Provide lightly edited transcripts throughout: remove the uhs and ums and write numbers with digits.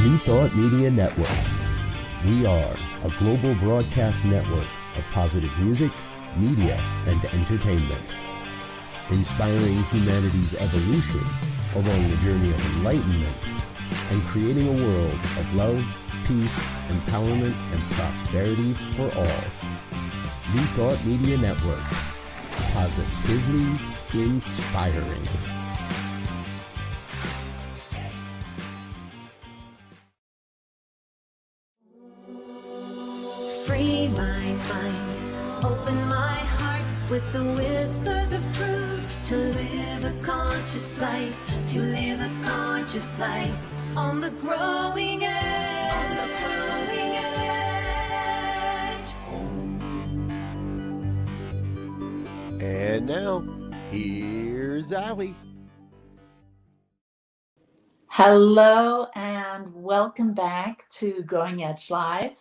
New Thought Media Network. We are a global broadcast network of positive music, media, and entertainment, inspiring humanity's evolution along the journey of enlightenment and creating a world of love, peace, empowerment, and prosperity for all. New Thought Media Network. Positively inspiring. Free my mind, open my heart with the whispers of truth. To live a conscious life, to live a conscious life on the growing edge. On the growing edge. And now, here's Allie. Hello and welcome back to Growing Edge Live.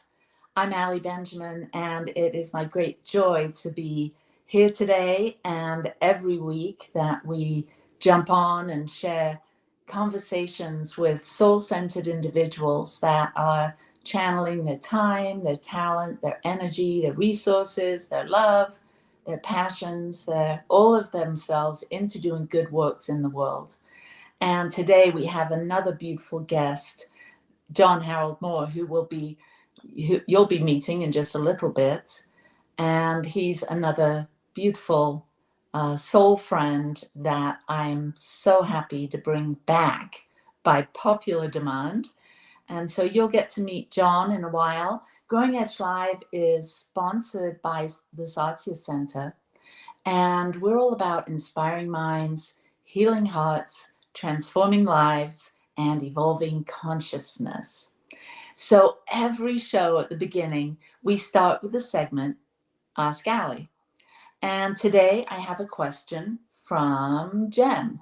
I'm Allie Benjamin, and it is my great joy to be here today and every week that we jump on and share conversations with soul-centered individuals that are channeling their time, their talent, their energy, their resources, their love, their passions, all of themselves into doing good works in the world. And today we have another beautiful guest, John Harold Moore, who you'll be meeting in just a little bit. And he's another beautiful soul friend that I'm so happy to bring back by popular demand. And so you'll get to meet John in a while. Growing Edge Live is sponsored by the thesatyacenter, and we're all about inspiring minds, healing hearts, transforming lives, and evolving consciousness. So every show at the beginning, we start with a segment, Ask Allie. And today I have a question from Jen.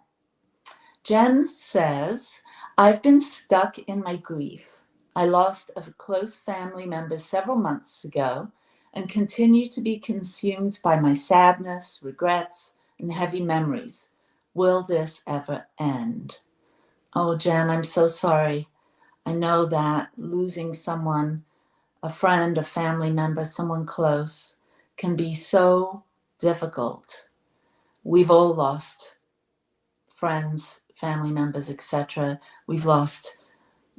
Jen says, I've been stuck in my grief. I lost a close family member several months ago and continue to be consumed by my sadness, regrets, and heavy memories. Will this ever end? Oh, Jen, I'm so sorry. I know that losing someone, a friend, a family member, someone close, can be so difficult. We've all lost friends, family members, etc. We've lost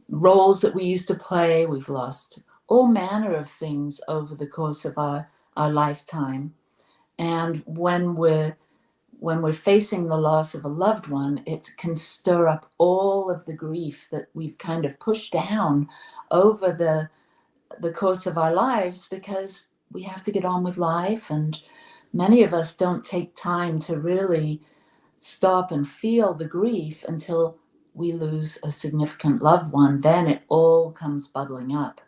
roles that we used to play. We've lost all manner of things over the course of our lifetime. And when we're facing the loss of a loved one, it can stir up all of the grief that we've kind of pushed down over the course of our lives, because we have to get on with life, and many of us don't take time to really stop and feel the grief until we lose a significant loved one. Then it all comes bubbling up.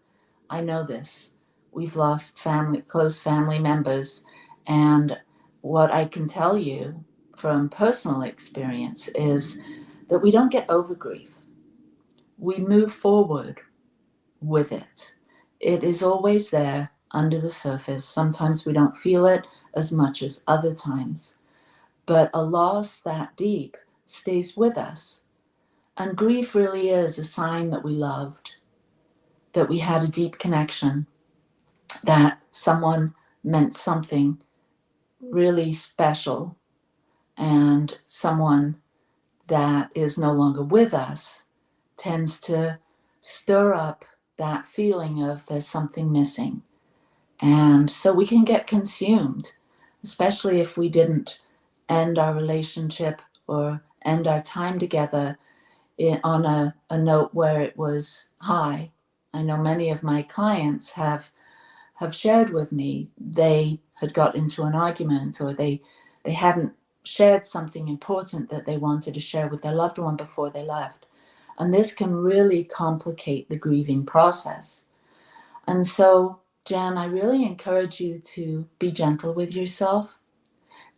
I know this. We've lost close family members, and what I can tell you from personal experience is that we don't get over grief. We move forward with it. It is always there under the surface. Sometimes we don't feel it as much as other times. But a loss that deep stays with us. And grief really is a sign that we loved, that we had a deep connection, that someone meant something really special, and someone that is no longer with us tends to stir up that feeling of there's something missing. And so we can get consumed, especially if we didn't end our relationship or end our time together on a note where it was high. I know many of my clients have shared with me they had got into an argument, or they hadn't shared something important that they wanted to share with their loved one before they left. And this can really complicate the grieving process. And so, Jen, I really encourage you to be gentle with yourself.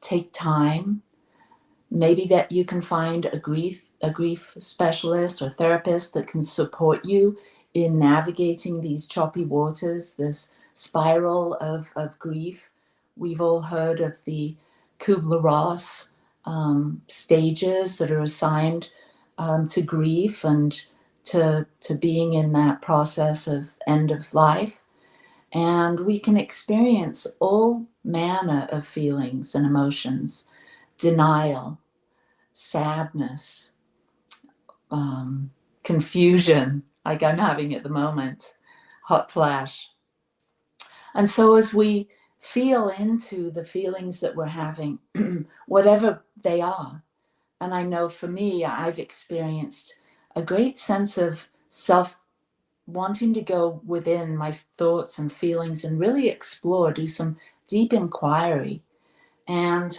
Take time. Maybe that you can find a grief specialist or therapist that can support you in navigating these choppy waters, this spiral of grief. We've all heard of the Kubler-Ross stages that are assigned to grief, and to being in that process of end of life. And we can experience all manner of feelings and emotions: denial, sadness, confusion, like I'm having at the moment, hot flash. And so as we feel into the feelings that we're having, whatever they are, and I know for me, I've experienced a great sense of self wanting to go within my thoughts and feelings and really explore, do some deep inquiry. And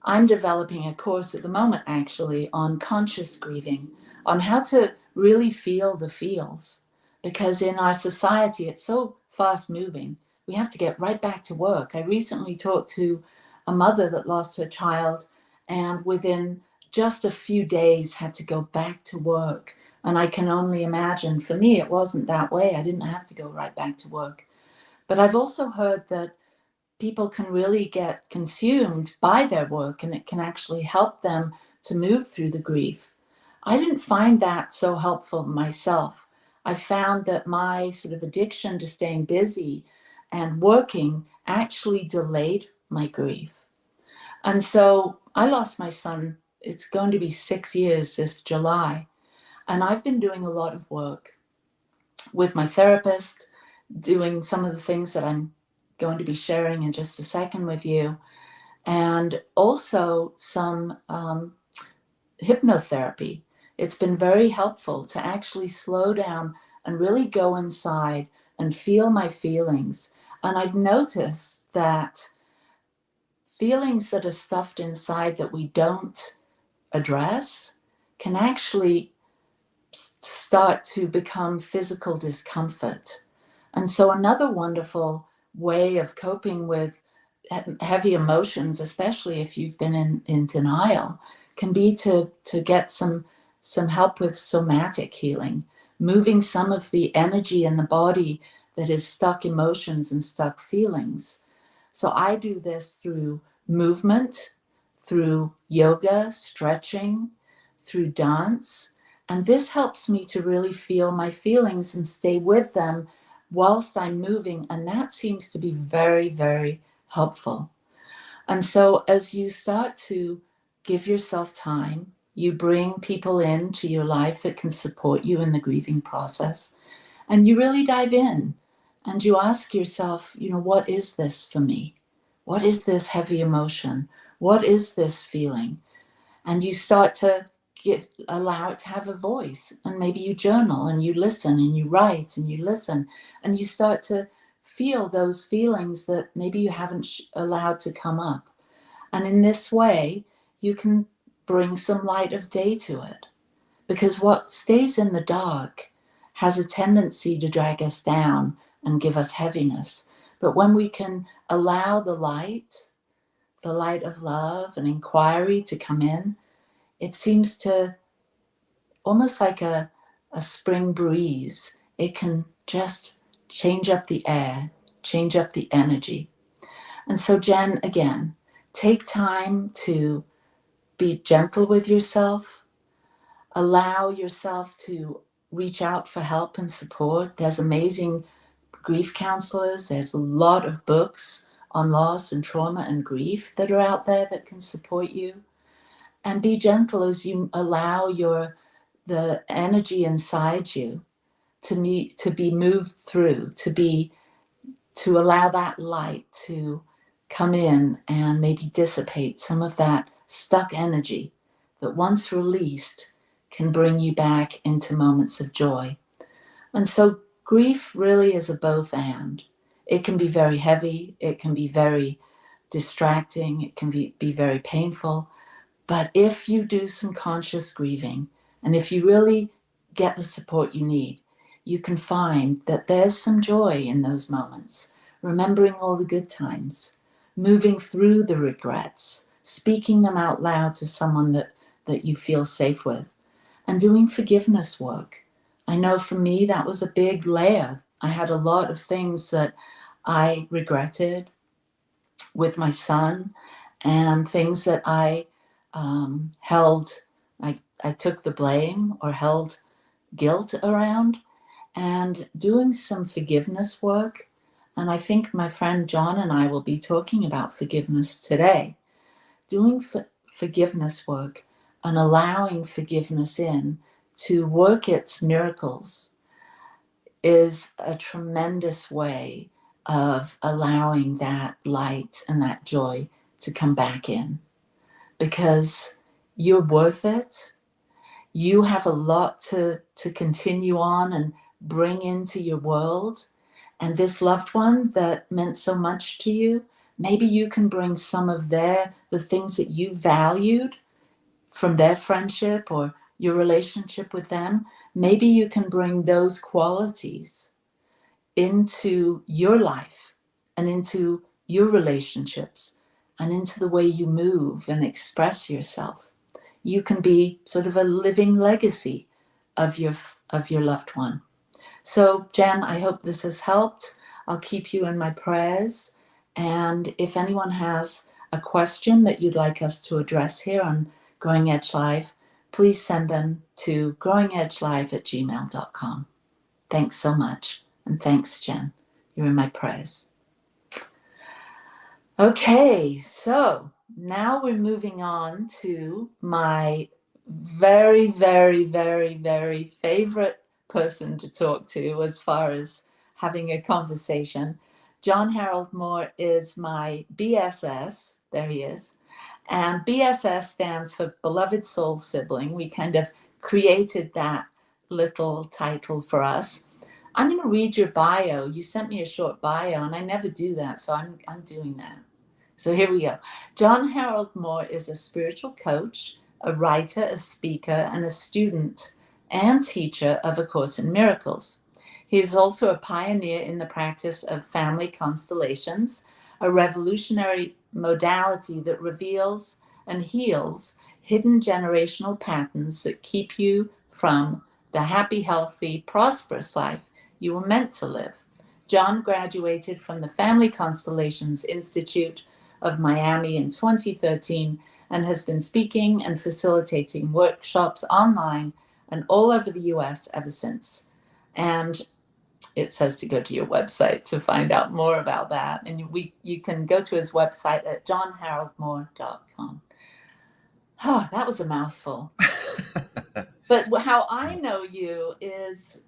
I'm developing a course at the moment, actually, on conscious grieving, on how to really feel the feels. Because in our society, it's so fast moving. We have to get right back to work. I recently talked to a mother that lost her child and within just a few days had to go back to work. And I can only imagine, for me, it wasn't that way. I didn't have to go right back to work. But I've also heard that people can really get consumed by their work and it can actually help them to move through the grief. I didn't find that so helpful myself. I found that my sort of addiction to staying busy and working actually delayed my grief. And so I lost my son. It's going to be 6 years this July. And I've been doing a lot of work with my therapist, doing some of the things that I'm going to be sharing in just a second with you, and also some hypnotherapy. It's been very helpful to actually slow down and really go inside and feel my feelings. And I've noticed that feelings that are stuffed inside that we don't address can actually start to become physical discomfort. And so another wonderful way of coping with heavy emotions, especially if you've been in denial, can be to get some help with somatic healing, moving some of the energy in the body that is stuck emotions and stuck feelings. So I do this through movement, through yoga, stretching, through dance. And this helps me to really feel my feelings and stay with them whilst I'm moving. And that seems to be very, very helpful. And so as you start to give yourself time, you bring people into your life that can support you in the grieving process. And you really dive in and you ask yourself, what is this for me? What is this heavy emotion? What is this feeling? And you start to allow it to have a voice. And maybe you journal and you listen and you write and you listen and you start to feel those feelings that maybe you haven't allowed to come up. And in this way, you can bring some light of day to it. Because what stays in the dark has a tendency to drag us down and give us heaviness. But when we can allow the light of love and inquiry to come in, it seems to, almost like a spring breeze, it can just change up the air, change up the energy. And so, Jen, again, take time to be gentle with yourself. Allow yourself to reach out for help and support. There's amazing grief counselors. There's a lot of books on loss and trauma and grief that are out there that can support you. And be gentle as you allow the energy inside you to be moved through, to allow that light to come in and maybe dissipate some of that stuck energy that once released can bring you back into moments of joy. And so grief really is a both and. It can be very heavy, it can be very distracting, it can be very painful. But if you do some conscious grieving, and if you really get the support you need, you can find that there's some joy in those moments, remembering all the good times, moving through the regrets, speaking them out loud to someone that you feel safe with, and doing forgiveness work. I know for me, that was a big layer. I had a lot of things that I regretted with my son and things that I held, I took the blame or held guilt around, and doing some forgiveness work. And I think my friend John and I will be talking about forgiveness today. Doing forgiveness work and allowing forgiveness in to work its miracles is a tremendous way of allowing that light and that joy to come back in, because you're worth it. You have a lot to continue on and bring into your world. And this loved one that meant so much to you, maybe you can bring some of the things that you valued from their friendship or your relationship with them. Maybe you can bring those qualities into your life and into your relationships and into the way you move and express yourself. You can be sort of a living legacy of your loved one. So, Jen, I hope this has helped. I'll keep you in my prayers. And if anyone has a question that you'd like us to address here on Growing Edge Live, please send them to growingedgelive@gmail.com. Thanks so much. And thanks, Jen. You're in my prayers. Okay, so now we're moving on to my very, very, very, very favorite person to talk to as far as having a conversation. John Harold Moore is my BSS. There he is. And BSS stands for Beloved Soul Sibling. We kind of created that little title for us. I'm going to read your bio. You sent me a short bio, and I never do that, so I'm doing that. So here we go. John Harold Moore is a spiritual coach, a writer, a speaker, and a student and teacher of A Course in Miracles. He is also a pioneer in the practice of family constellations, a revolutionary modality that reveals and heals hidden generational patterns that keep you from the happy, healthy, prosperous life you were meant to live. John graduated from the Family Constellations Institute of Miami in 2013 and has been speaking and facilitating workshops online and all over the US ever since. And it says to go to your website to find out more about that. And you can go to his website at johnharoldmore.com. Oh, that was a mouthful. But how I know you is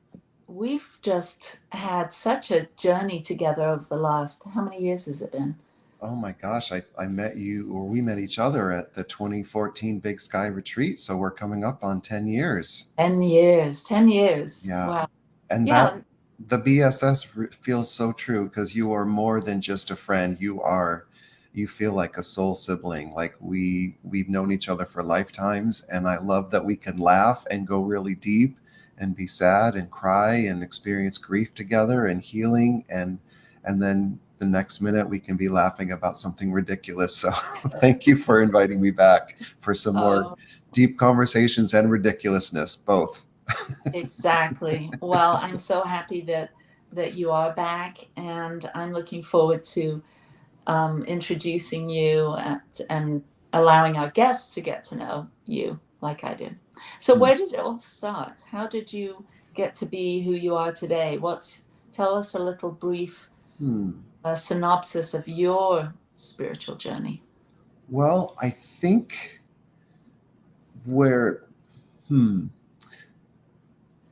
we've just had such a journey together over the last, how many years has it been? Oh my gosh, I met you, or we met each other at the 2014 Big Sky Retreat. So we're coming up on 10 years. 10 years. Yeah. Wow. And Yeah. the BSS feels so true, because you are more than just a friend. You feel like a soul sibling. Like we've known each other for lifetimes. And I love that we can laugh and go really deep and be sad and cry and experience grief together and healing. And then the next minute we can be laughing about something ridiculous. So thank you for inviting me back for some more deep conversations and ridiculousness, both. Exactly. Well, I'm so happy that you are back, and I'm looking forward to introducing you and allowing our guests to get to know you like I did. So where did it all start? How did you get to be who you are today? Tell us a little brief synopsis of your spiritual journey. Well, I think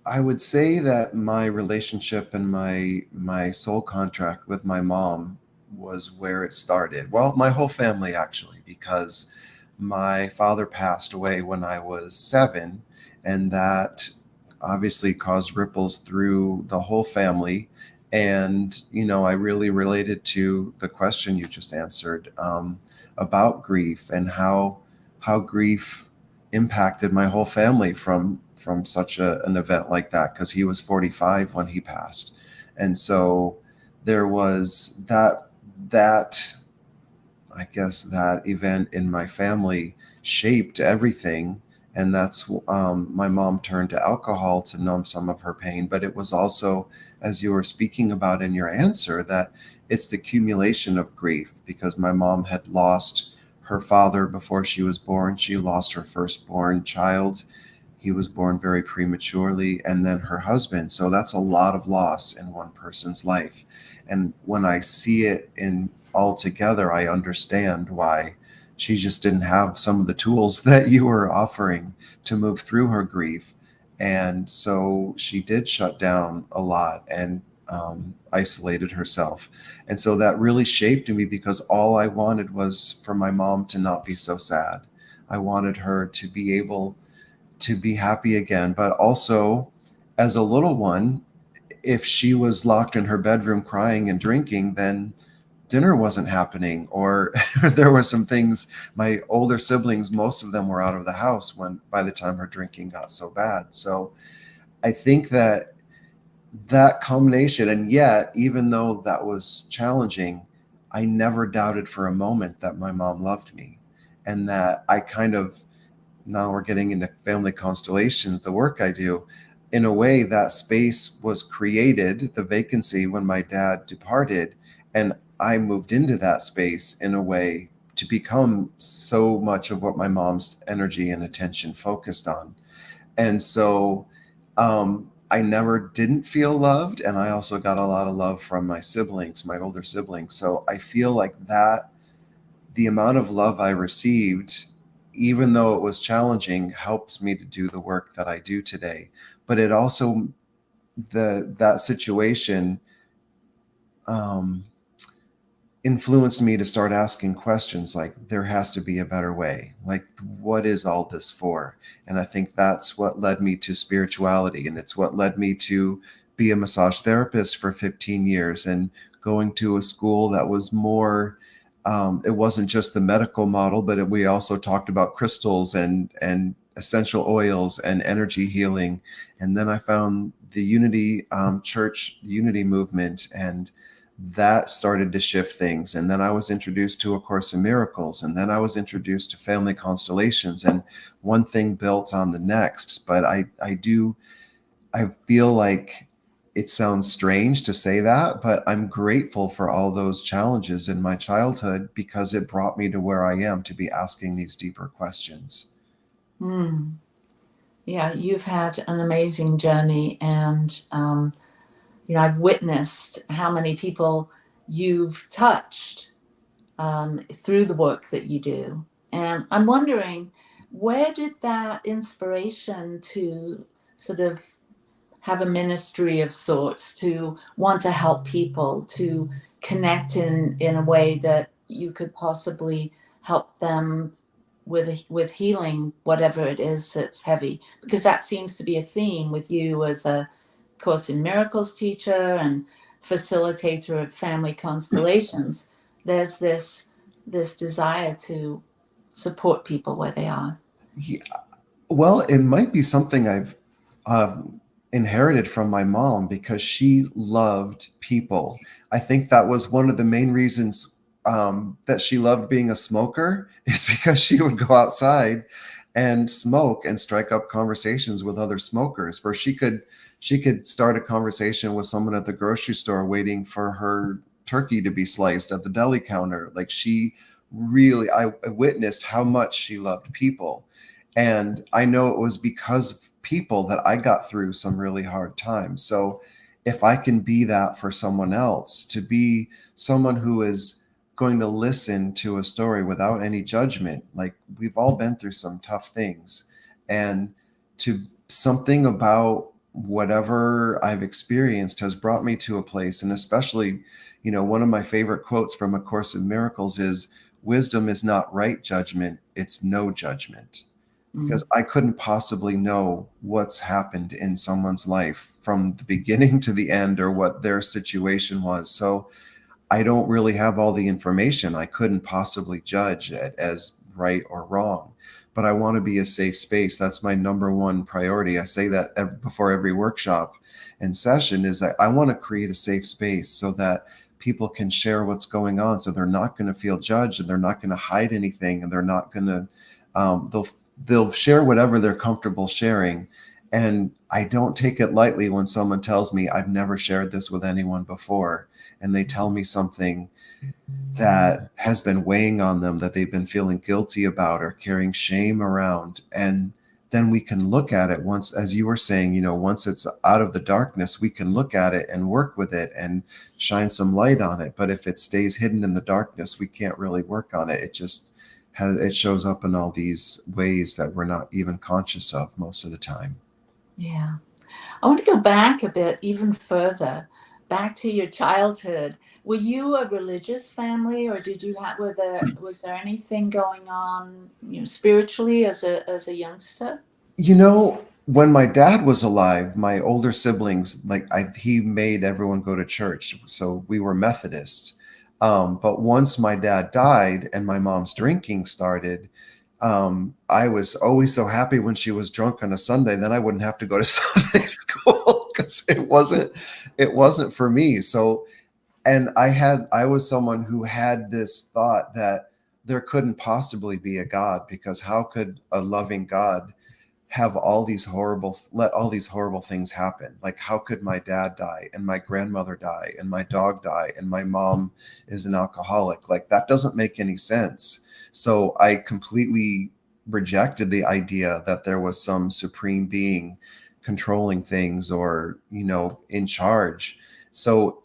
I would say that my relationship and my soul contract with my mom was where it started. Well, my whole family, actually, because my father passed away when I was 7, and that obviously caused ripples through the whole family. And, I really related to the question you just answered about grief and how grief impacted my whole family from such an event like that, because he was 45 when he passed. And so there was that I guess that event in my family shaped everything. And that's my mom turned to alcohol to numb some of her pain. But it was also, as you were speaking about in your answer, that it's the accumulation of grief, because my mom had lost her father before she was born. She lost her firstborn child. He was born very prematurely, and then her husband. So that's a lot of loss in one person's life. And when I see it in all together, I understand why she just didn't have some of the tools that you were offering to move through her grief. And so she did shut down a lot and isolated herself. And so that really shaped me, because all I wanted was for my mom to not be so sad. I wanted her to be able to be happy again. But also, as a little one, if she was locked in her bedroom crying and drinking, then dinner wasn't happening, or there were some things. My older siblings, most of them were out of the house by the time her drinking got so bad. So I think that combination, and yet, even though that was challenging, I never doubted for a moment that my mom loved me, and that I kind of, now we're getting into family constellations, the work I do, in a way that space was created, the vacancy, when my dad departed, and I moved into that space in a way to become so much of what my mom's energy and attention focused on. And so I never didn't feel loved, and I also got a lot of love from my siblings, my older siblings. So I feel like that the amount of love I received, even though it was challenging, helps me to do the work that I do today. But it also, that situation influenced me to start asking questions like, there has to be a better way. Like, what is all this for? And I think that's what led me to spirituality. And it's what led me to be a massage therapist for 15 years and going to a school that was more, it wasn't just the medical model, but we also talked about crystals and essential oils and energy healing. And then I found the Unity Church, the Unity movement, and that started to shift things. And then I was introduced to A Course in Miracles, and then I was introduced to family constellations, and one thing built on the next. But I feel like it sounds strange to say that, but I'm grateful for all those challenges in my childhood, because it brought me to where I am, to be asking these deeper questions. Yeah, you've had an amazing journey, and I've witnessed how many people you've touched through the work that you do. And I'm wondering, where did that inspiration to sort of have a ministry of sorts, to want to help people, to connect in a way that you could possibly help them with healing whatever it is that's heavy? Because that seems to be a theme with you as a Course in Miracles teacher and facilitator of family constellations. There's this desire to support people where they are. Yeah. Well, it might be something I've inherited from my mom, because she loved people. I think that was one of the main reasons that she loved being a smoker, is because she would go outside and smoke and strike up conversations with other smokers, where she could start a conversation with someone at the grocery store waiting for her turkey to be sliced at the deli counter. Like, she really, I witnessed how much she loved people. And I know it was because of people that I got through some really hard times. So if I can be that for someone else, to be someone who is going to listen to a story without any judgment, like, we've all been through some tough things, and to something about whatever I've experienced has brought me to a place. And especially, one of my favorite quotes from A Course in Miracles is, wisdom is not right judgment, it's no judgment. Because I couldn't possibly know what's happened in someone's life from the beginning to the end, or what their situation was. So I don't really have all the information. I couldn't possibly judge it as right or wrong, but I want to be a safe space. That's my number one priority. I say that before every workshop and session, is that I want to create a safe space so that people can share what's going on. So they're not going to feel judged, and they're not going to hide anything, and they're not going to, they'll share whatever they're comfortable sharing. And I don't take it lightly when someone tells me, I've never shared this with anyone before, and they tell me something that has been weighing on them, that they've been feeling guilty about or carrying shame around. And then we can look at it once, as you were saying, once it's out of the darkness, we can look at it and work with it and shine some light on it. But if it stays hidden in the darkness, we can't really work on it. It shows up in all these ways that we're not even conscious of most of the time. Yeah. I want to go back a bit, even further, back to your childhood. Were you a religious family, or was there anything going on, spiritually as a youngster? When my dad was alive, my older siblings, he made everyone go to church. So we were Methodist. But once my dad died and my mom's drinking started, I was always so happy when she was drunk on a Sunday. Then I wouldn't have to go to Sunday school because it wasn't for me. So, and I was someone who had this thought that there couldn't possibly be a God, because how could a loving God let all these horrible things happen? Like, how could my dad die and my grandmother die and my dog die and my mom is an alcoholic? Like, that doesn't make any sense. So I completely rejected the idea that there was some supreme being controlling things or, in charge. So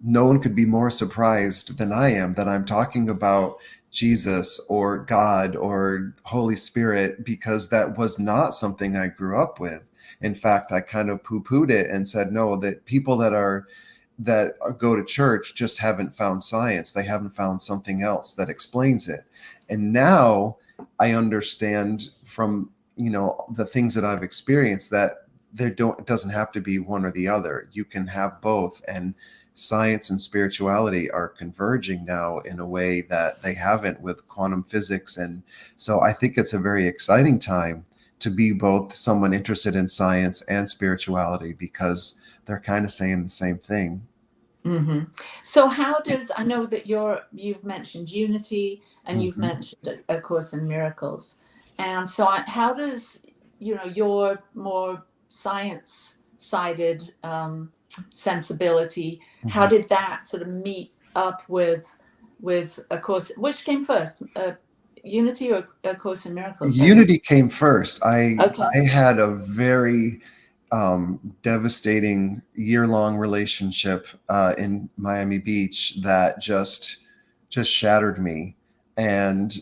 no one could be more surprised than I am that I'm talking about Jesus or God or Holy Spirit, because that was not something I grew up with. In fact, I kind of poo-pooed it and said, no, that people that go to church just haven't found science. They haven't found something else that explains it. And now I understand from, the things that I've experienced that it doesn't have to be one or the other. You can have both. And science and spirituality are converging now in a way that they haven't with quantum physics. And so I think it's a very exciting time to be both someone interested in science and spirituality, because they're kind of saying the same thing. Mm-hmm. So I know that you've mentioned unity and you've mentioned A Course in Miracles. And so how does, your more science-sided sensibility, how did that sort of meet up with A Course? Which came first, Unity or A Course in Miracles? Unity came first. I Okay. had a very devastating year-long relationship in Miami Beach that just shattered me. And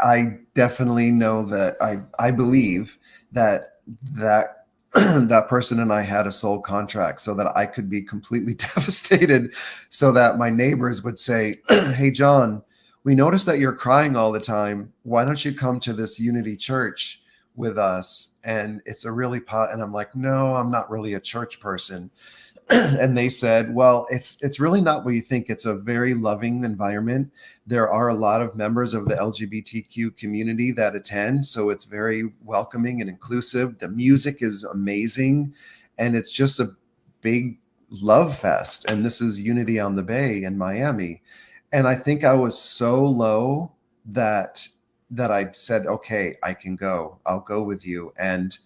I definitely know that I believe that that person and I had a soul contract so that I could be completely devastated, so that my neighbors would say, hey, John, we noticed that you're crying all the time. Why don't you come to this Unity church with us? And it's a really and I'm like, no, I'm not really a church person. And they said, well, it's really not what you think. It's a very loving environment. There are a lot of members of the LGBTQ community that attend, so it's very welcoming and inclusive. The music is amazing, and it's just a big love fest. And this is Unity on the Bay in Miami. And I think I was so low that I said, okay, I can go. I'll go with you. And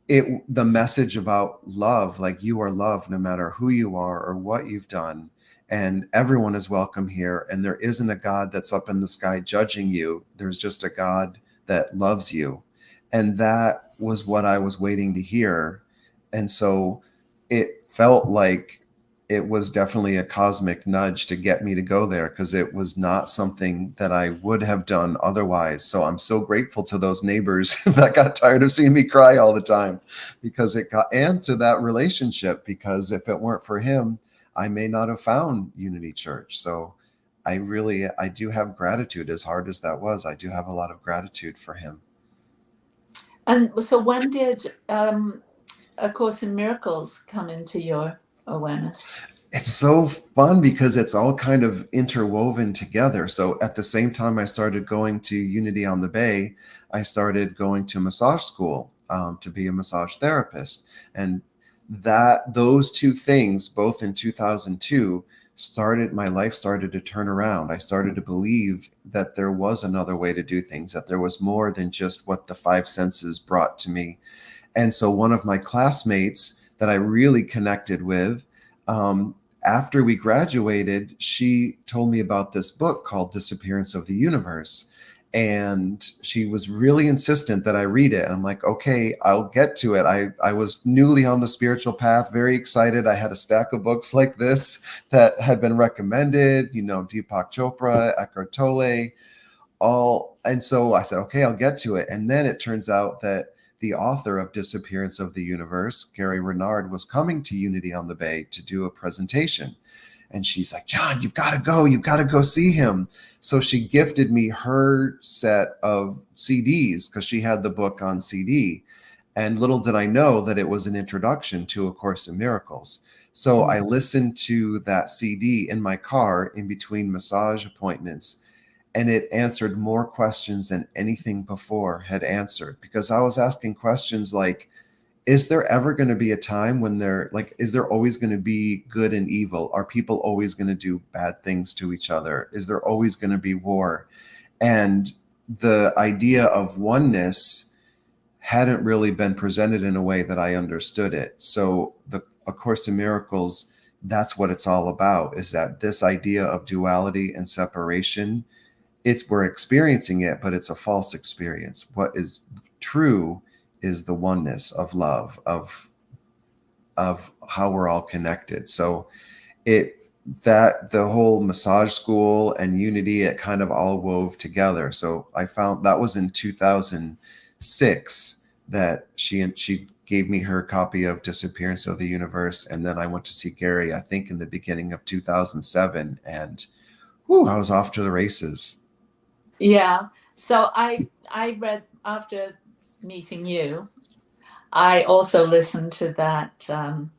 the message about love, like, you are loved no matter who you are or what you've done, and everyone is welcome here, and there isn't a God that's up in the sky judging you. There's just a God that loves you. And that was what I was waiting to hear. And so it felt like it was definitely a cosmic nudge to get me to go there, because it was not something that I would have done otherwise. So I'm so grateful to those neighbors that got tired of seeing me cry all the time, because and to that relationship, because if it weren't for him, I may not have found Unity Church. So I do have gratitude. As hard as that was, I do have a lot of gratitude for him. And so when did A Course in Miracles come into your awareness? It's so fun because it's all kind of interwoven together. So at the same time I started going to Unity on the Bay, I started going to massage school to be a massage therapist. And those two things, both in 2002, my life started to turn around. I started to believe that there was another way to do things, that there was more than just what the five senses brought to me. And so one of my classmates that I really connected with, after we graduated, she told me about this book called Disappearance of the Universe. And she was really insistent that I read it. And I'm like, okay, I'll get to it. I was newly on the spiritual path, very excited. I had a stack of books like this that had been recommended, Deepak Chopra, Eckhart Tolle, all. And so I said, okay, I'll get to it. And then it turns out that the author of Disappearance of the Universe, Gary Renard, was coming to Unity on the Bay to do a presentation. And she's like, John, you've got to go see him. So she gifted me her set of CDs because she had the book on CD. And little did I know that it was an introduction to A Course in Miracles. So I listened to that CD in my car in between massage appointments, and it answered more questions than anything before had answered, because I was asking questions like, is there ever going to be a time when is there always going to be good and evil? Are people always going to do bad things to each other? Is there always going to be war? And the idea of oneness hadn't really been presented in a way that I understood it. So A Course in Miracles, that's what it's all about, is that this idea of duality and separation, we're experiencing it, but it's a false experience. What is true is the oneness of love, of how we're all connected. So the whole massage school and Unity, it kind of all wove together. So I found that was in 2006 that she gave me her copy of Disappearance of the Universe. And then I went to see Gary, I think in the beginning of 2007, and I was off to the races. Yeah. So I read, after meeting you, I also listened to that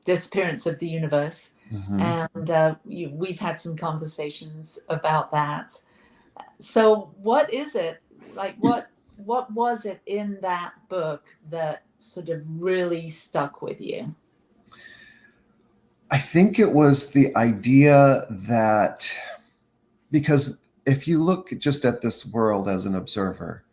Disappearance of the Universe, and we've had some conversations about that. So what is it like? What was it in that book that sort of really stuck with you? I think it was the idea that, because if you look just at this world as an observer,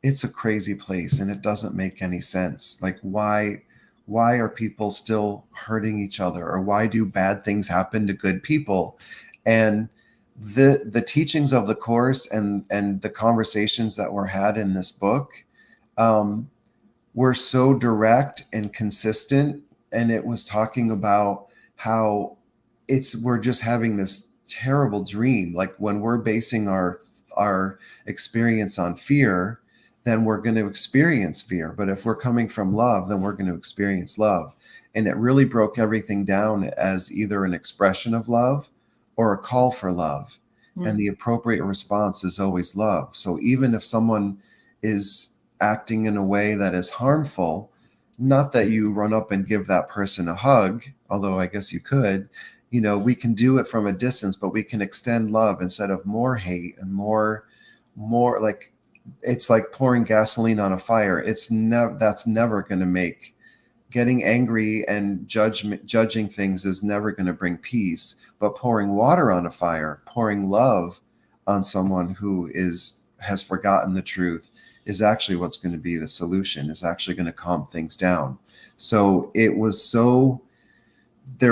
it's a crazy place and it doesn't make any sense. Like, why are people still hurting each other, or why do bad things happen to good people? And the teachings of the Course and the conversations that were had in this book were so direct and consistent. And it was talking about how we're just having this terrible dream. Like, when we're basing our experience on fear, then we're going to experience fear. But if we're coming from love, then we're going to experience love. And it really broke everything down as either an expression of love or a call for love. And the appropriate response is always love. So even if someone is acting in a way that is harmful, not that you run up and give that person a hug, although I guess you could, we can do it from a distance, but we can extend love instead of more hate and more like, it's like pouring gasoline on a fire. That's never going to make, getting angry and judging things is never going to bring peace. But pouring water on a fire, pouring love on someone who has forgotten the truth, is actually what's going to be the solution, is actually going to calm things down. So there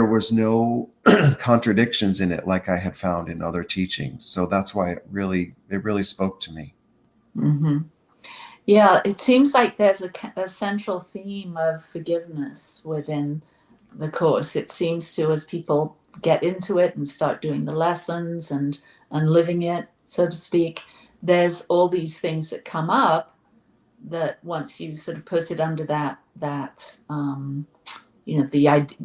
was no contradictions in it like I had found in other teachings. So that's why it really spoke to me. Mm-hmm. Yeah, it seems like there's a central theme of forgiveness within the Course. It seems to, as people get into it and start doing the lessons and living it, so to speak, there's all these things that come up that once you sort of put it under that the idea,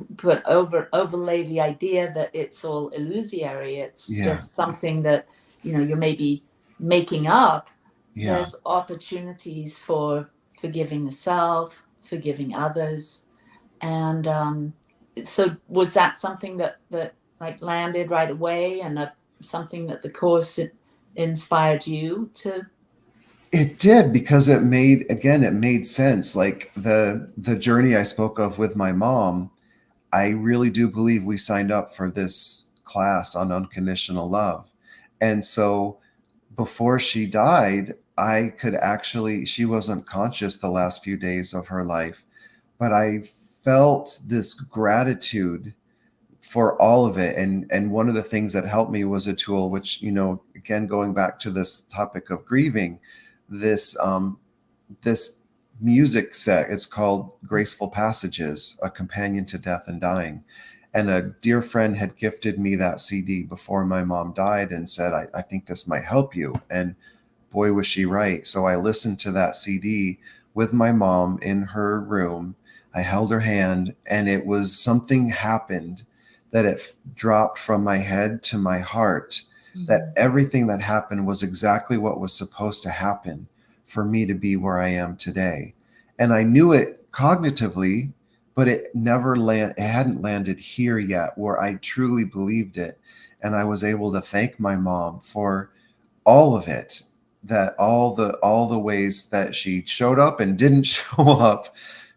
overlay the idea that it's all illusory. It's just something that you're maybe making up. Yeah. There's opportunities for forgiving the self, forgiving others, and so was that something that like landed right away, and something that the Course inspired you to? It did, because it made sense. Like the journey I spoke of with my mom, I really do believe we signed up for this class on unconditional love. And so before she died, she wasn't conscious the last few days of her life, but I felt this gratitude for all of it. And one of the things that helped me was a tool, which, again, going back to this topic of grieving, this music set. It's called Graceful Passages, A Companion to Death and Dying. And a dear friend had gifted me that CD before my mom died and said, I think this might help you. And boy, was she right. So I listened to that CD with my mom in her room. I held her hand, and it was something happened that it dropped from my head to my heart, that everything that happened was exactly what was supposed to happen for me to be where I am today. And I knew it cognitively, but it hadn't landed here yet where I truly believed it. And I was able to thank my mom for all of it, that all the ways that she showed up and didn't show up,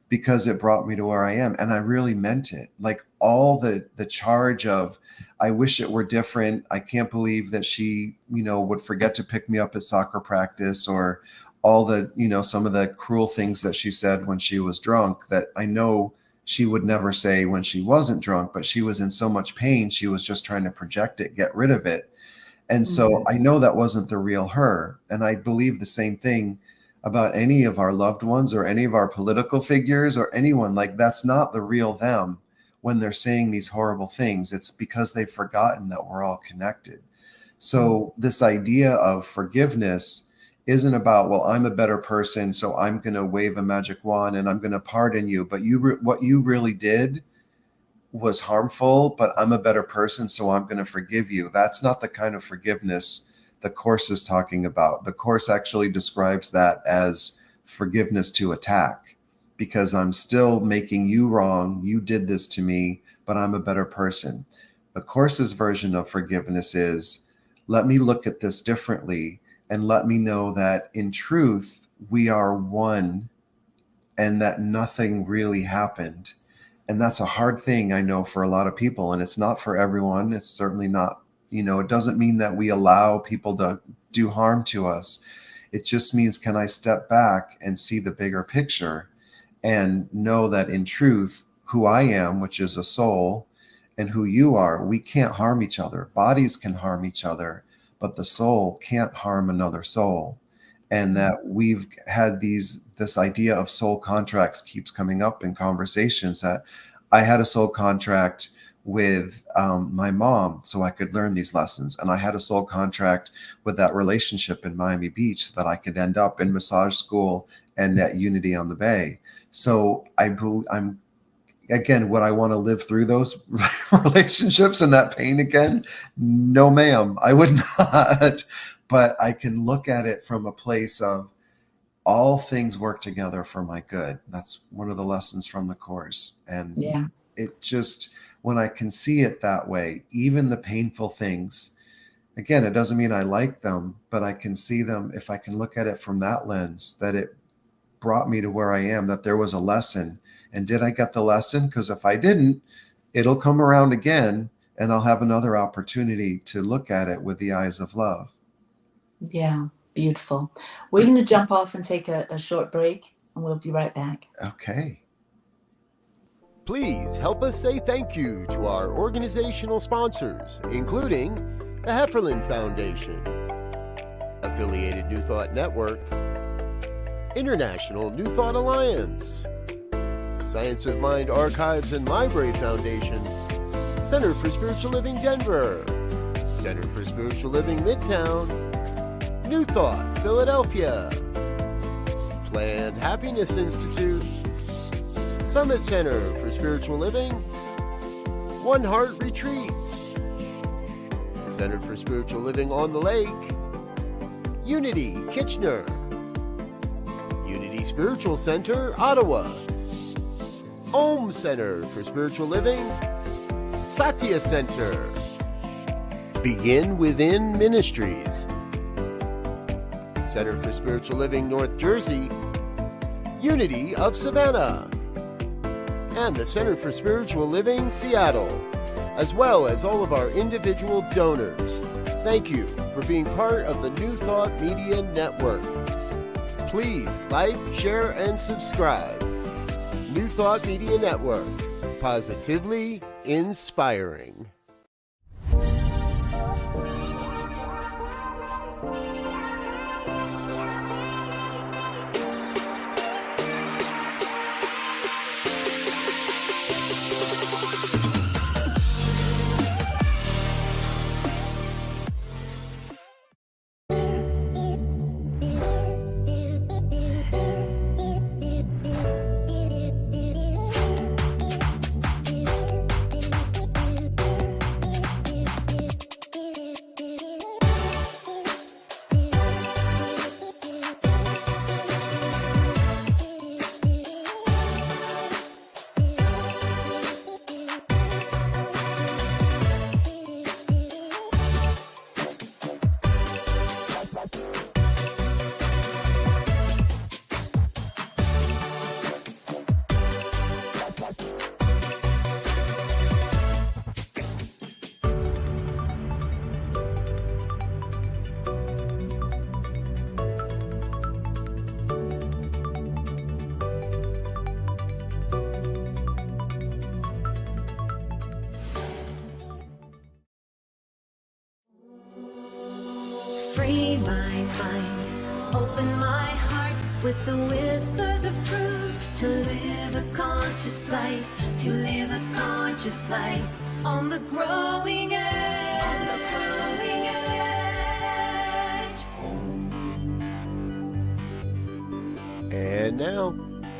because it brought me to where I am. And I really meant it. Like all the charge of, I wish it were different. I can't believe that she, would forget to pick me up at soccer practice, or all the, some of the cruel things that she said when she was drunk that I know she would never say when she wasn't drunk, but she was in so much pain. She was just trying to project it, get rid of it. And so I know that wasn't the real her. And I believe the same thing about any of our loved ones or any of our political figures or anyone. Like, that's not the real them when they're saying these horrible things. It's because they've forgotten that we're all connected. So this idea of forgiveness isn't about, well, I'm a better person, so I'm going to wave a magic wand and I'm going to pardon you. But what you really did was harmful, but I'm a better person, so I'm going to forgive you. That's not the kind of forgiveness the Course is talking about. The Course actually describes that as forgiveness to attack, because I'm still making you wrong. You did this to me, but I'm a better person. The Course's version of forgiveness is, let me look at this differently and let me know that in truth, we are one and that nothing really happened. And that's a hard thing, I know, for a lot of people, and it's not for everyone. It's certainly not, it doesn't mean that we allow people to do harm to us. It just means, can I step back and see the bigger picture and know that in truth, who I am, which is a soul, and who you are, we can't harm each other. Bodies can harm each other, but the soul can't harm another soul. And that we've had this idea of soul contracts keeps coming up in conversations, that I had a soul contract with my mom so I could learn these lessons. And I had a soul contract with that relationship in Miami Beach so that I could end up in massage school and at Unity on the Bay. So I'm again, would I want to live through those relationships and that pain again? No, ma'am, I would not. But I can look at it from a place of all things work together for my good. That's one of the lessons from the Course. And it just, when I can see it that way, even the painful things, again, it doesn't mean I like them, but I can see them, if I can look at it from that lens, that it brought me to where I am, that there was a lesson. And did I get the lesson? Because if I didn't, it'll come around again and I'll have another opportunity to look at it with the eyes of love. Yeah, beautiful. We're going to jump off and take a short break, and we'll be right back. Okay. Please help us say thank you to our organizational sponsors, including the Hefferland Foundation, Affiliated New Thought Network, International New Thought Alliance, Science of Mind Archives and Library Foundation, Center for Spiritual Living Denver, Center for Spiritual Living Midtown, New Thought Philadelphia, Planned Happiness Institute, Summit Center for Spiritual Living, One Heart Retreats, Center for Spiritual Living on the Lake, Unity Kitchener, Unity Spiritual Center Ottawa, Om Center for Spiritual Living, thesatyacenter, Begin Within Ministries, Center for Spiritual Living North Jersey, Unity of Savannah, and the Center for Spiritual Living Seattle, as well as all of our individual donors. Thank you for being part of the New Thought Media Network. Please like, share, and subscribe. New Thought Media Network, positively inspiring. free my mind, open my heart with the whispers of truth, to live a conscious life, to live a conscious life on the growing edge, on the growing edge. And now,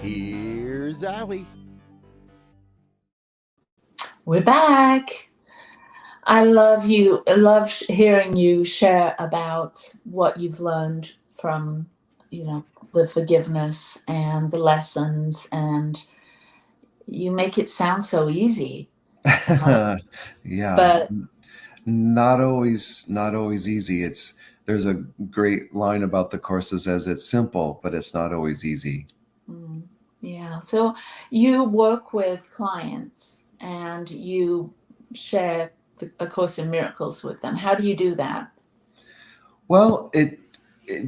here's Allie. We're back. I love hearing you share about what you've learned from, the forgiveness and the lessons, and you make it sound so easy. Yeah, But not always easy. There's a great line about the courses as it's simple, but it's not always easy. yeah, so you work with clients and you share A Course in Miracles with them. How do you do that? Well, it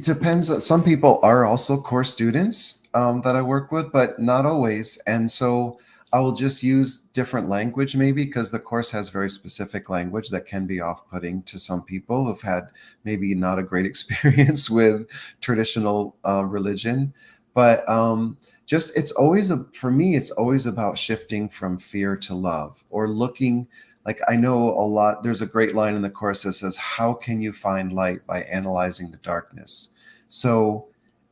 depends. Some people are also course students that I work with, but not always. And so I will just use different language, maybe, because the course has very specific language that can be off-putting to some people who've had maybe not a great experience with traditional religion. But just for me, it's always about shifting from fear to love, or looking. Like, I know a lot, there's a great line in the course that says, how can you find light? By analyzing the darkness. So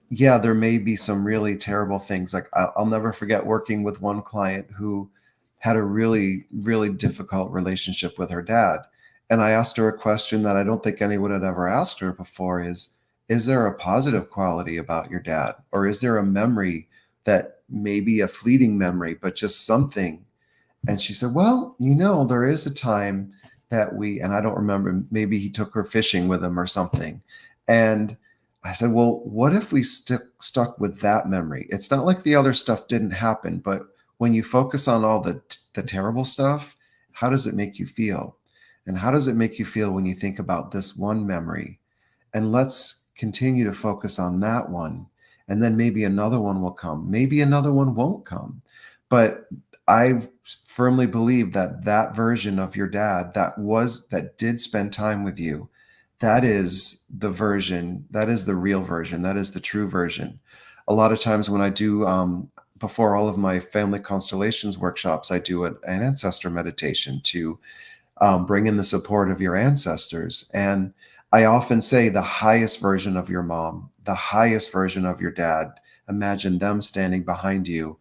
yeah, there may be some really terrible things. Like, I'll never forget working with one client who had a really, really difficult relationship with her dad. And I asked her a question that I don't think anyone had ever asked her before: is there a positive quality about your dad? Or is there a memory that may be a fleeting memory, but just something? And she said, well, there is a time that and I don't remember, maybe he took her fishing with him or something. And I said, well, what if we stuck with that memory? It's not like the other stuff didn't happen, but when you focus on all the terrible stuff, how does it make you feel? And how does it make you feel when you think about this one memory? And let's continue to focus on that one. And then maybe another one will come. Maybe another one won't come. But I firmly believe that version of your dad that did spend time with you, that is the version, that is the real version, that is the true version. A lot of times when I do, before all of my family constellations workshops, I do an ancestor meditation to bring in the support of your ancestors. And I often say the highest version of your mom, the highest version of your dad, imagine them standing behind you.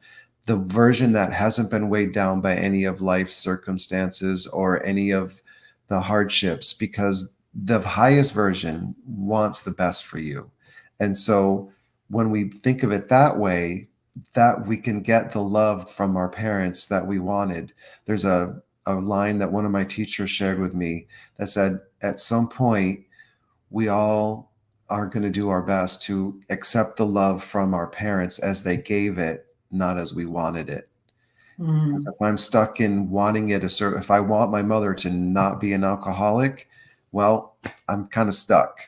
The version that hasn't been weighed down by any of life's circumstances or any of the hardships, because the highest version wants the best for you. And so when we think of it that way, that we can get the love from our parents that we wanted. There's a line that one of my teachers shared with me that said, at some point, we all are going to do our best to accept the love from our parents as they gave it, not as we wanted it. Because if I'm stuck in wanting it if I want my mother to not be an alcoholic, well, I'm kind of stuck.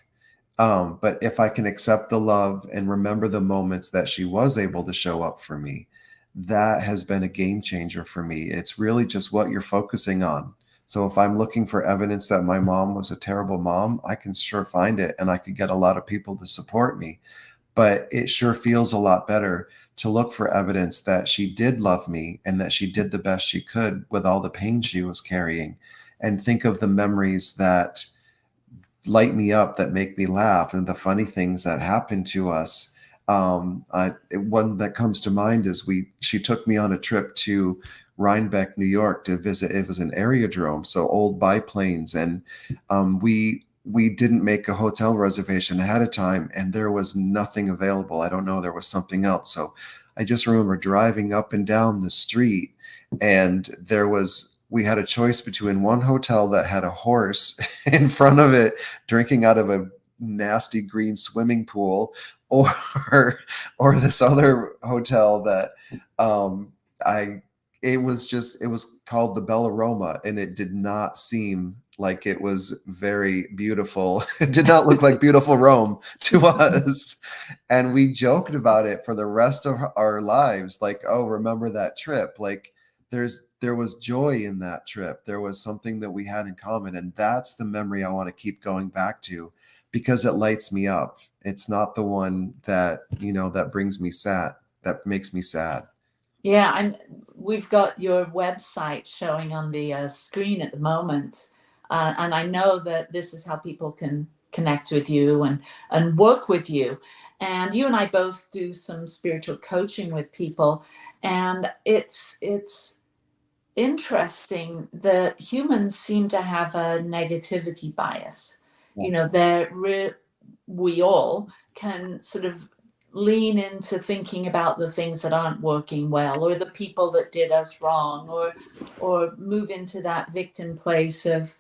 But if I can accept the love and remember the moments that she was able to show up for me, that has been a game changer for me. It's really just what you're focusing on. So if I'm looking for evidence that my mom was a terrible mom, I can sure find it, and I could get a lot of people to support me. But it sure feels a lot better to look for evidence that she did love me and that she did the best she could with all the pain she was carrying, and think of the memories that light me up, that make me laugh, and the funny things that happen to us. One that comes to mind is she took me on a trip to Rhinebeck, New York to visit. It was an aerodrome, so old biplanes, and we didn't make a hotel reservation ahead of time, and there was nothing available. I don't know, there was something else. So I just remember driving up and down the street, and we had a choice between one hotel that had a horse in front of it drinking out of a nasty green swimming pool, or this other hotel that it was called the Bella Roma, and it did not seem like it was very beautiful. It did not look like beautiful Rome to us. And we joked about it for the rest of our lives. Like, oh, remember that trip? Like, there was joy in that trip. There was something that we had in common. And that's the memory I want to keep going back to, because it lights me up. It's not the one that, that brings me sad, that makes me sad. Yeah, we've got your website showing on the screen at the moment, and I know that this is how people can connect with you and work with you. And you and I both do some spiritual coaching with people, and it's interesting that humans seem to have a negativity bias. Yeah. You know, we all can sort of lean into thinking about the things that aren't working well, or the people that did us wrong, or move into that victim place of,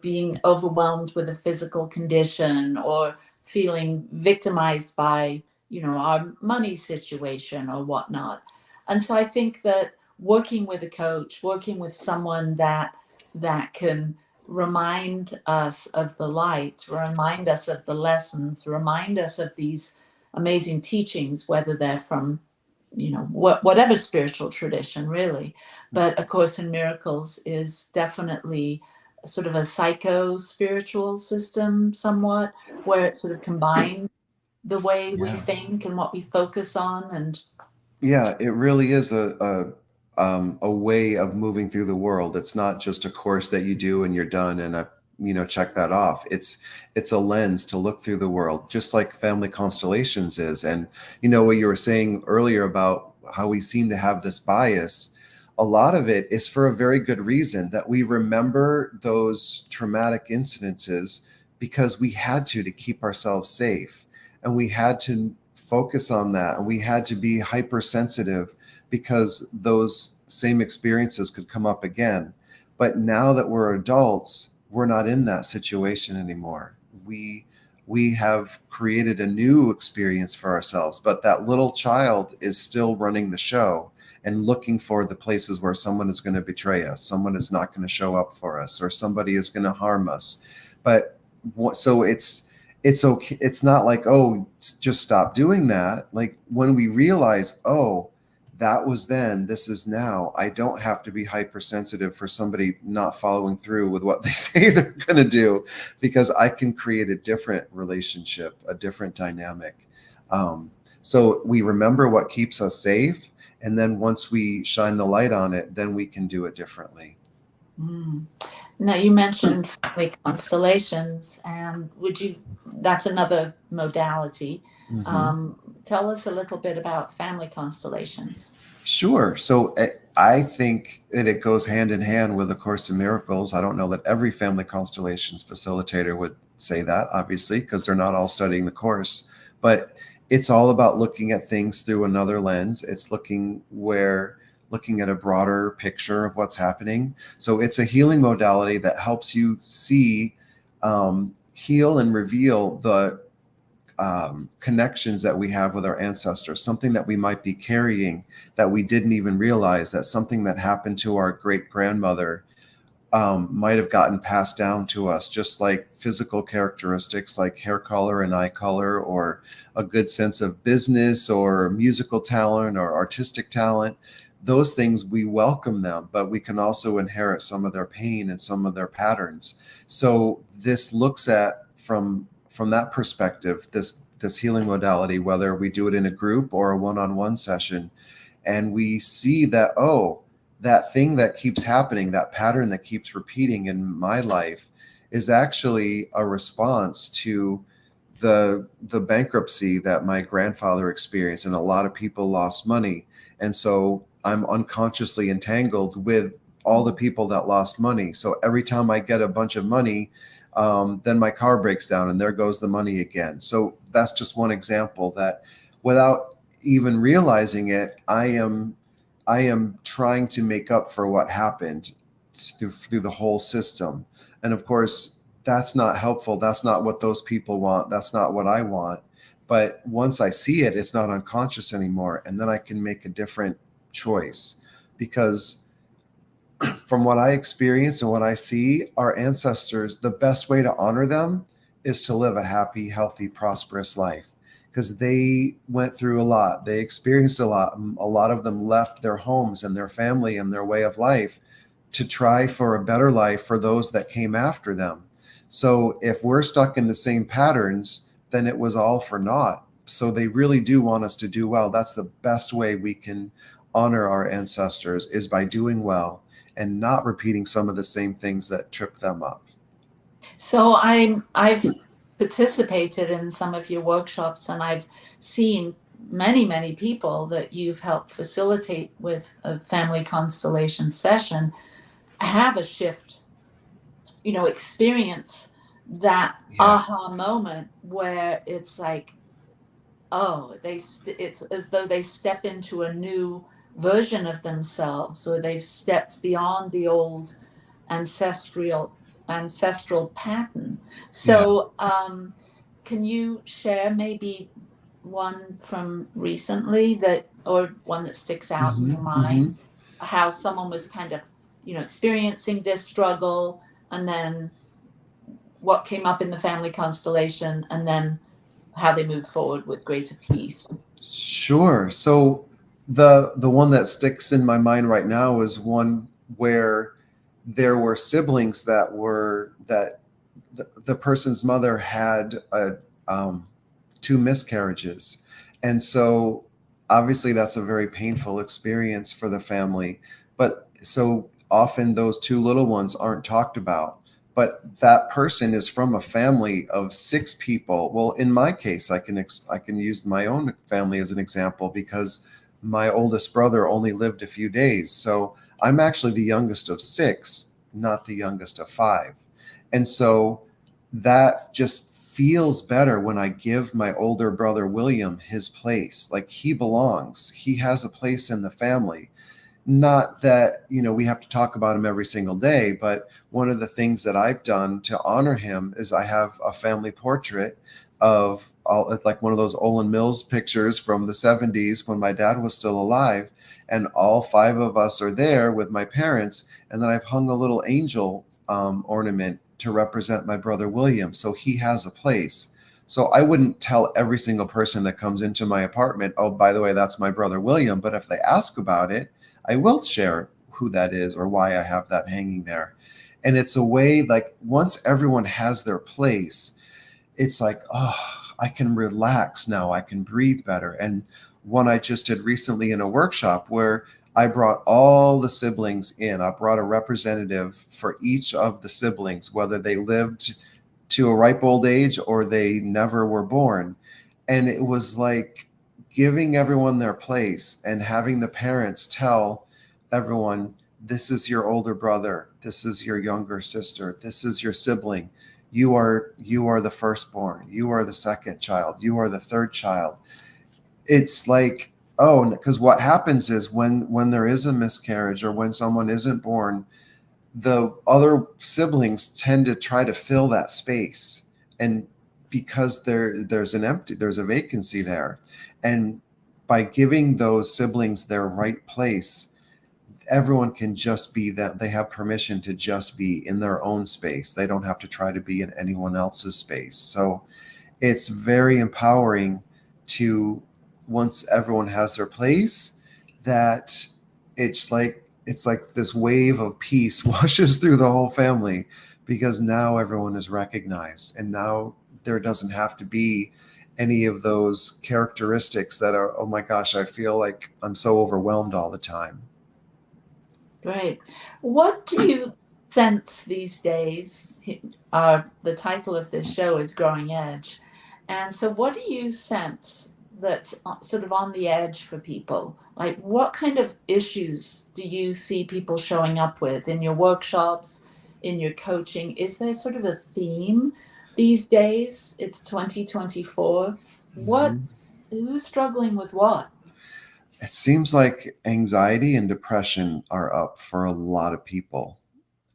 being overwhelmed with a physical condition, or feeling victimized by, our money situation or whatnot. And so I think that working with a coach, working with someone that can remind us of the light, remind us of the lessons, remind us of these amazing teachings, whether they're from, whatever spiritual tradition, really. But A Course in Miracles is definitely sort of a psycho-spiritual system, somewhat, where it sort of combines the way we Yeah. think and what we focus on. And Yeah, it really is a way of moving through the world. It's not just a course that you do and you're done and check that off. It's a lens to look through the world, just like family constellations is. And what you were saying earlier about how we seem to have this bias, a lot of it is for a very good reason, that we remember those traumatic incidences because we had to keep ourselves safe, and we had to focus on that, and we had to be hypersensitive because those same experiences could come up again. But now that we're adults, we're not in that situation anymore. We have created a new experience for ourselves, but that little child is still running the show and looking for the places where someone is going to betray us, someone is not going to show up for us, or somebody is going to harm us. But so it's okay. It's not like, oh, just stop doing that. Like when we realize, oh, that was then, this is now, I don't have to be hypersensitive for somebody not following through with what they say they're going to do, because I can create a different relationship, a different dynamic. So we remember what keeps us safe. And then once we shine the light on it, then we can do it differently. Now, you mentioned family constellations, and that's another modality. Tell us a little bit about family constellations. Sure. So I think that it goes hand in hand with A Course in Miracles. I don't know that every family constellations facilitator would say that, obviously, because they're not all studying the course. But it's all about looking at things through another lens. It's looking at a broader picture of what's happening. So it's a healing modality that helps you see, heal and reveal the connections that we have with our ancestors, something that we might be carrying that we didn't even realize, that something that happened to our great grandmother might have gotten passed down to us, just like physical characteristics like hair color and eye color, or a good sense of business or musical talent or artistic talent. Those things, we welcome them, but we can also inherit some of their pain and some of their patterns. So this looks at from that perspective, this healing modality, whether we do it in a group or a one-on-one session, and we see that, oh, that thing that keeps happening, that pattern that keeps repeating in my life, is actually a response to the bankruptcy that my grandfather experienced, and a lot of people lost money. And so I'm unconsciously entangled with all the people that lost money. So every time I get a bunch of money, then my car breaks down and there goes the money again. So that's just one example that, without even realizing it, I am trying to make up for what happened through the whole system. And of course, that's not helpful. That's not what those people want. That's not what I want. But once I see it, it's not unconscious anymore. And then I can make a different choice, because from what I experience and what I see, our ancestors, the best way to honor them is to live a happy, healthy, prosperous life, because they went through a lot. They experienced a lot. A lot of them left their homes and their family and their way of life to try for a better life for those that came after them. So if we're stuck in the same patterns, then it was all for naught. So they really do want us to do well. That's the best way we can honor our ancestors, is by doing well and not repeating some of the same things that trip them up. So I've participated in some of your workshops, and I've seen many people that you've helped facilitate with a family constellation session have a shift, experience that Yeah. aha moment where it's like, oh, it's as though they step into a new version of themselves, or they've stepped beyond the old ancestral pattern. Yeah. So can you share maybe one from recently, that, or one that sticks out in Hmm. your mind, how someone was kind of experiencing this struggle, and then what came up in the family constellation, and then how they move forward with greater peace? Sure. So the one that sticks in my mind right now is one where there were siblings that the person's mother had two miscarriages, and so obviously that's a very painful experience for the family. But so often those two little ones aren't talked about. But that person is from a family of six people. Well, in my case, I can use my own family as an example, because my oldest brother only lived a few days. So I'm actually the youngest of six, not the youngest of five. And so that just feels better when I give my older brother William his place. Like, he belongs. He has a place in the family. Not that, we have to talk about him every single day, but one of the things that I've done to honor him is I have a family portrait of all, like one of those Olin Mills pictures from the 70s when my dad was still alive. And all five of us are there with my parents. And then I've hung a little angel ornament to represent my brother William. So he has a place. So I wouldn't tell every single person that comes into my apartment, oh, by the way, that's my brother William. But if they ask about it, I will share who that is or why I have that hanging there. And it's a way, like, once everyone has their place, it's like, oh, I can relax now. I can breathe better. And one I just did recently in a workshop where I brought all the siblings in. I brought a representative for each of the siblings, whether they lived to a ripe old age or they never were born. And it was like giving everyone their place and having the parents tell everyone, this is your older brother, this is your younger sister, this is your sibling. You are the firstborn, you are the second child, you are the third child. It's like, oh, because what happens is when there is a miscarriage or when someone isn't born, the other siblings tend to try to fill that space. And because there's a vacancy there. And by giving those siblings their right place, everyone can just be that. They have permission to just be in their own space. They don't have to try to be in anyone else's space. So it's very empowering to, once everyone has their place, that it's like this wave of peace washes through the whole family, because now everyone is recognized, and now there doesn't have to be any of those characteristics that are, oh my gosh, I feel like I'm so overwhelmed all the time. Great. What do you sense these days? The title of this show is Growing Edge. And so what do you sense that's sort of on the edge for people? Like, what kind of issues do you see people showing up with in your workshops, in your coaching? Is there sort of a theme these days? It's 2024. Who's struggling with what? It seems like anxiety and depression are up for a lot of people.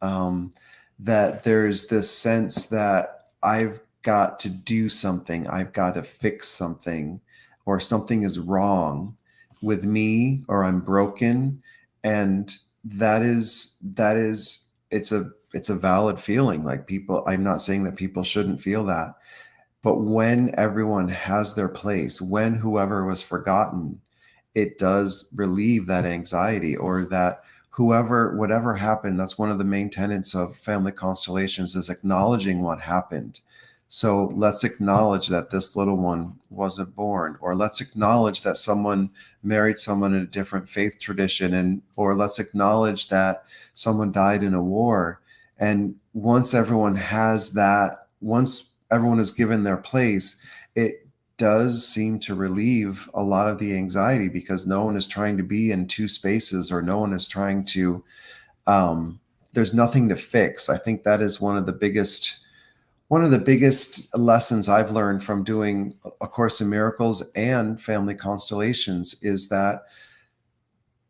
That there's this sense that I've got to do something, I've got to fix something, or something is wrong with me, or I'm broken. And it's a valid feeling. Like, people, I'm not saying that people shouldn't feel that, but when everyone has their place, when whoever was forgotten, it does relieve that anxiety, or that whatever happened, that's one of the main tenets of family constellations, is acknowledging what happened. So let's acknowledge that this little one wasn't born, or let's acknowledge that someone married someone in a different faith tradition, or let's acknowledge that someone died in a war. And once everyone has that, once everyone is given their place, it does seem to relieve a lot of the anxiety, because no one is trying to be in two spaces, or no one is trying to, there's nothing to fix. I think that is one of the biggest lessons I've learned from doing A Course in Miracles and family constellations, is that,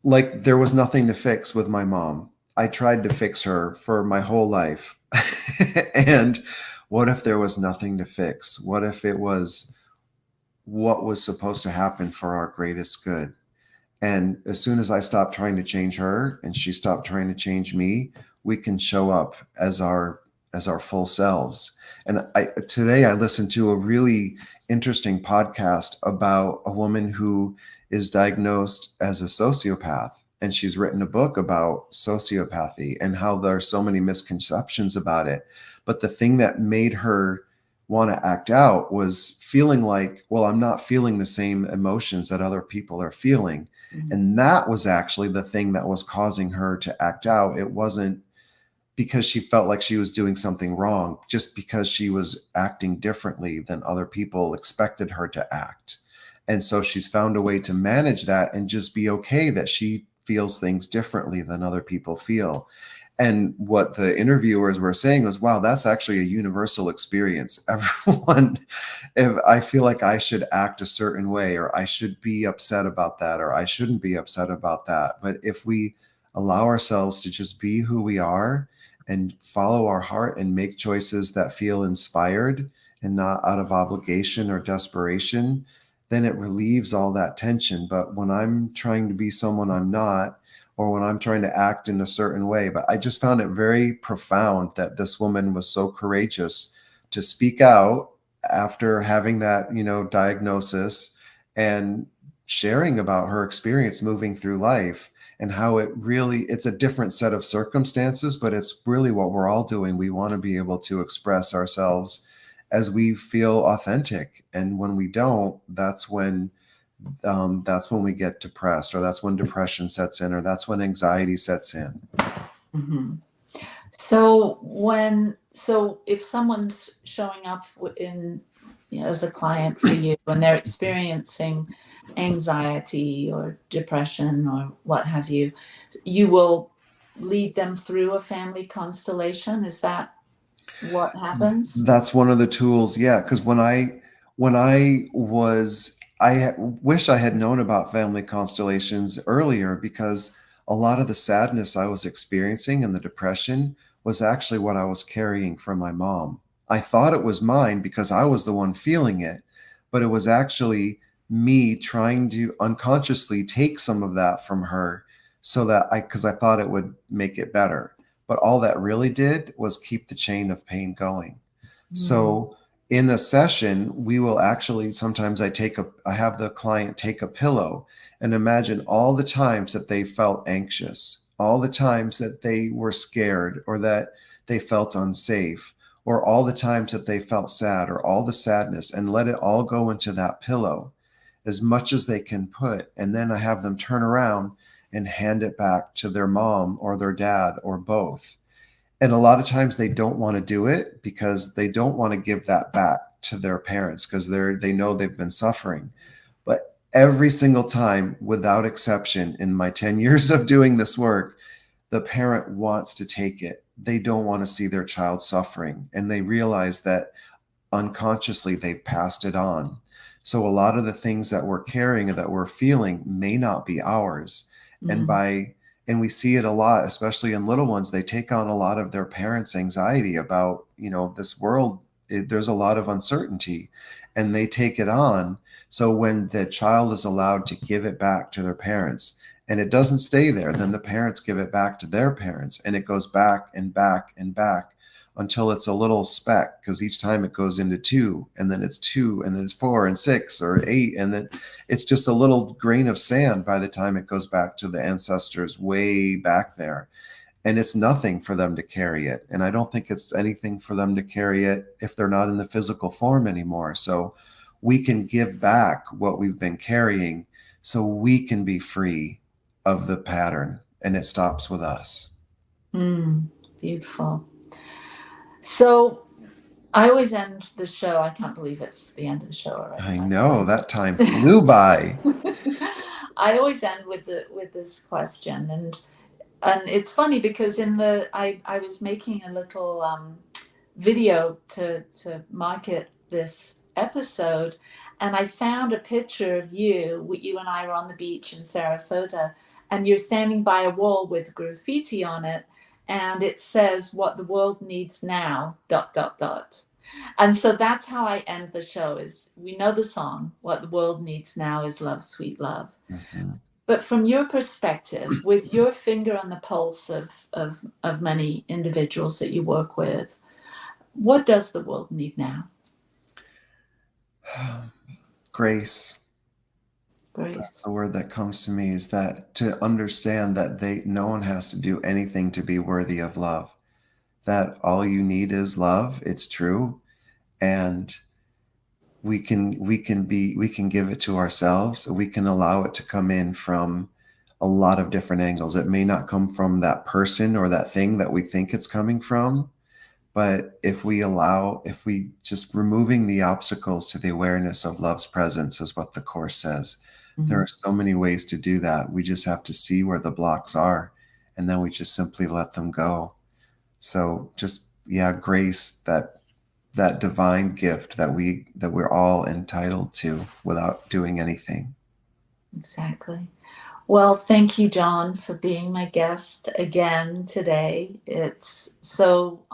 like, there was nothing to fix with my mom. I tried to fix her for my whole life. And what if there was nothing to fix? What if it was what was supposed to happen for our greatest good? And as soon as I stopped trying to change her and she stopped trying to change me, we can show up as our full selves. And today I listened to a really interesting podcast about a woman who is diagnosed as a sociopath. And she's written a book about sociopathy and how there are so many misconceptions about it. But the thing that made her want to act out was feeling like, well, I'm not feeling the same emotions that other people are feeling. Mm-hmm. And that was actually the thing that was causing her to act out. It wasn't because she felt like she was doing something wrong, just because she was acting differently than other people expected her to act. And so she's found a way to manage that and just be okay that she feels things differently than other people feel. And what the interviewers were saying was, wow, that's actually a universal experience. Everyone, if I feel like I should act a certain way, or I should be upset about that, or I shouldn't be upset about that. But if we allow ourselves to just be who we are and follow our heart and make choices that feel inspired and not out of obligation or desperation, then it relieves all that tension. But when I'm trying to be someone I'm not, or when I'm trying to act in a certain way, but I just found it very profound that this woman was so courageous to speak out after having that, diagnosis, and sharing about her experience moving through life, and how it's a different set of circumstances, but it's really what we're all doing. We want to be able to express ourselves as we feel authentic. And when we don't, that's when we get depressed, or that's when depression sets in, or that's when anxiety sets in. Mm-hmm. So if someone's showing up as a client for you, and they're experiencing anxiety or depression or what have you, you will lead them through a family constellation. Is that what happens? That's one of the tools. Yeah. Because I wish I had known about family constellations earlier, because a lot of the sadness I was experiencing and the depression was actually what I was carrying from my mom. I thought it was mine because I was the one feeling it, but it was actually me trying to unconsciously take some of that from her, because I thought it would make it better. But all that really did was keep the chain of pain going. Mm. So in a session, we will actually, sometimes I have the client take a pillow and imagine all the times that they felt anxious, all the times that they were scared, or that they felt unsafe, or all the times that they felt sad, or all the sadness, and let it all go into that pillow as much as they can put. And then I have them turn around and hand it back to their mom or their dad, or both. And a lot of times they don't want to do it because they don't want to give that back to their parents, because they know they've been suffering. But every single time, without exception, in my 10 years of doing this work, the parent wants to take it. They don't want to see their child suffering. And they realize that unconsciously they've passed it on. So a lot of the things that we're carrying and that we're feeling may not be ours. Mm. And we see it a lot, especially in little ones. They take on a lot of their parents' anxiety about, this world. There's a lot of uncertainty, and they take it on. So when the child is allowed to give it back to their parents, and it doesn't stay there, then the parents give it back to their parents, and it goes back and back and back until it's a little speck, because each time it goes into 2, and then it's 2, and then it's 4 and 6 or 8, and then it's just a little grain of sand by the time it goes back to the ancestors way back there. And it's nothing for them to carry it. And I don't think it's anything for them to carry it if they're not in the physical form anymore. So we can give back what we've been carrying so we can be free of the pattern, and it stops with us. Beautiful. So I always end the show. I can't believe it's the end of the show already. I know, that time flew by. I always end with this question, and it's funny because I was making a little video to market this episode, and I found a picture of you and I were on the beach in Sarasota, and you're standing by a wall with graffiti on it, and it says, "What the world needs now, ... And so that's how I end the show. Is we know the song, "What the world needs now is love, sweet love." Mm-hmm. But from your perspective, with your finger on the pulse of many individuals that you work with, what does the world need now? Grace. Grace. That's the word that comes to me, is that to understand that no one has to do anything to be worthy of love, that all you need is love. It's true. And we can give it to ourselves. We can allow it to come in from a lot of different angles. It may not come from that person or that thing that we think it's coming from, but if we just removing the obstacles to the awareness of love's presence is what the Course says. Mm-hmm. There are so many ways to do that. We just have to see where the blocks are, and then we just simply let them go. So just, grace, that divine gift that we're all entitled to without doing anything. Exactly. Well, thank you, John, for being my guest again today. It's so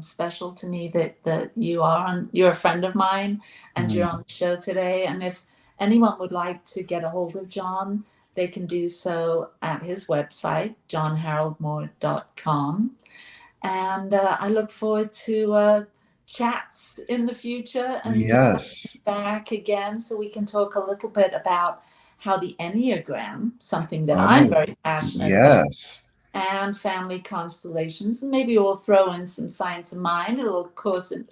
special to me that you're a friend of mine, and you're on the show today. And if anyone would like to get a hold of John, they can do so at his website, johnharoldmoore.com. And I look forward to chats in the future, and yes, back again so we can talk a little bit about how the Enneagram, something that I'm very passionate about, and family constellations, and maybe we'll throw in some science of mind, a little course in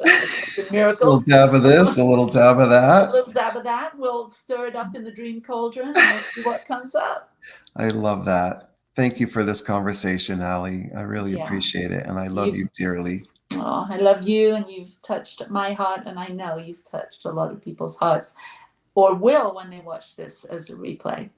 miracles, a little dab of this, a little dab of that, a little dab of that. We'll stir it up in the dream cauldron and we'll see what comes up. I love that. Thank you for this conversation, Ali. I really appreciate it, and I love you dearly. Oh, I love you, and you've touched my heart, and I know you've touched a lot of people's hearts, or will when they watch this as a replay.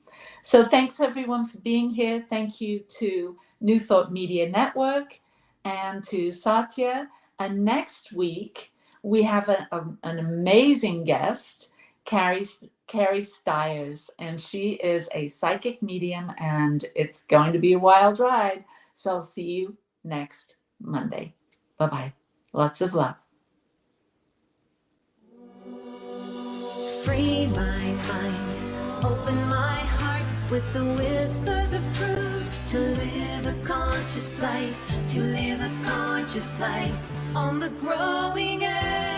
So thanks everyone for being here. Thank you to New Thought Media Network and to Satya. And next week we have an amazing guest, Carrie Stiers, and she is a psychic medium, and it's going to be a wild ride. So I'll see you next Monday. Bye-bye. Lots of love. Free my mind, open my heart with the whispers of truth. To live a conscious life, to live a conscious life on the growing edge.